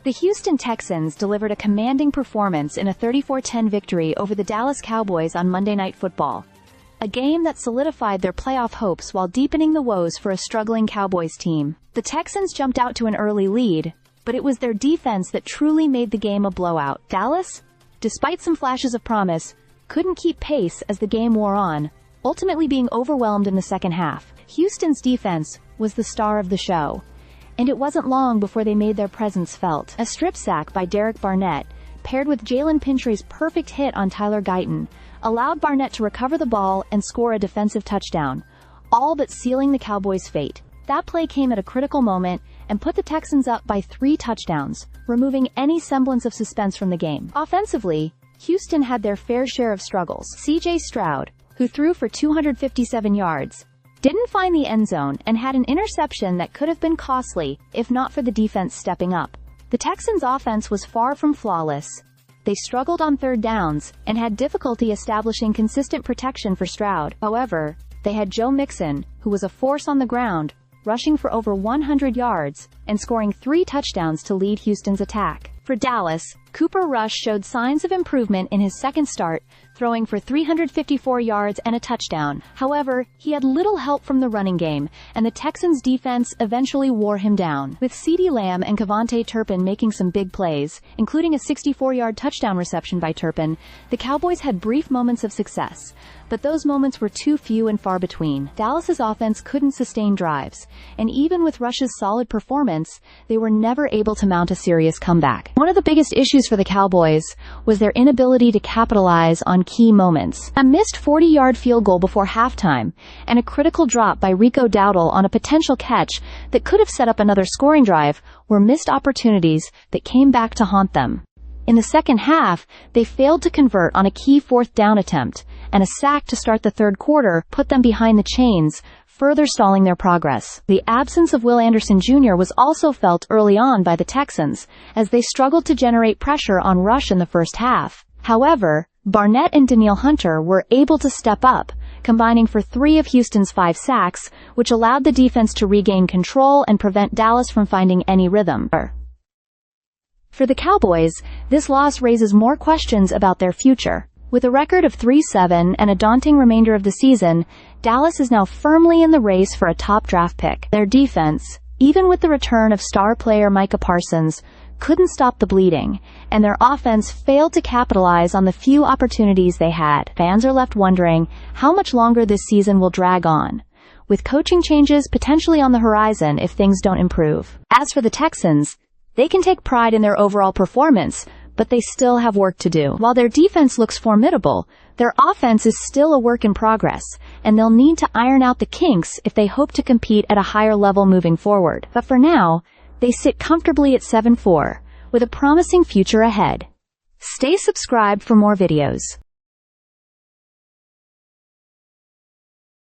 The Houston Texans delivered a commanding performance in a 34-10 victory over the Dallas Cowboys on Monday Night Football, a game that solidified their playoff hopes while deepening the woes for a struggling Cowboys team. The Texans jumped out to an early lead, but it was their defense that truly made the game a blowout. Dallas, despite some flashes of promise, couldn't keep pace as the game wore on, ultimately being overwhelmed in the second half. Houston's defense was the star of the show, and it wasn't long before they made their presence felt. A strip sack by Derek Barnett, paired with Jalen Pintray's perfect hit on Tyler Guyton, allowed Barnett to recover the ball and score a defensive touchdown, all but sealing the Cowboys' fate. That play came at a critical moment and put the Texans up by 3 touchdowns, removing any semblance of suspense from the game. Offensively, Houston had their fair share of struggles. C.J. Stroud, who threw for 257 yards, didn't find the end zone and had an interception that could have been costly if not for the defense stepping up. The Texans' offense was far from flawless. They struggled on third downs and had difficulty establishing consistent protection for Stroud. However, they had Joe Mixon, who was a force on the ground, rushing for over 100 yards and scoring 3 touchdowns to lead Houston's attack. For Dallas, Cooper Rush showed signs of improvement in his second start, throwing for 354 yards and a touchdown. However, he had little help from the running game, and the Texans' defense eventually wore him down. With CeeDee Lamb and Kevontae Turpin making some big plays, including a 64-yard touchdown reception by Turpin, the Cowboys had brief moments of success, but those moments were too few and far between. Dallas's offense couldn't sustain drives, and even with Rush's solid performance, they were never able to mount a serious comeback. One of the biggest issues for the Cowboys was their inability to capitalize on key moments. A missed 40-yard field goal before halftime, and a critical drop by Rico Dowdle on a potential catch that could have set up another scoring drive were missed opportunities that came back to haunt them. In the second half, they failed to convert on a key 4th down attempt, and a sack to start the third quarter put them behind the chains, further stalling their progress. The absence of Will Anderson Jr. was also felt early on by the Texans, as they struggled to generate pressure on Rush in the first half. However, Barnett and Danielle Hunter were able to step up, combining for 3 of Houston's 5 sacks, which allowed the defense to regain control and prevent Dallas from finding any rhythm. For the Cowboys, this loss raises more questions about their future. With a record of 3-7 and a daunting remainder of the season, Dallas is now firmly in the race for a top draft pick. Their defense, even with the return of star player Micah Parsons, couldn't stop the bleeding, and their offense failed to capitalize on the few opportunities they had. Fans are left wondering how much longer this season will drag on, with coaching changes potentially on the horizon if things don't improve. As for the Texans, they can take pride in their overall performance, but they still have work to do. While their defense looks formidable, their offense is still a work in progress, and they'll need to iron out the kinks if they hope to compete at a higher level moving forward. But for now, they sit comfortably at 7-4, with a promising future ahead. Stay subscribed for more videos.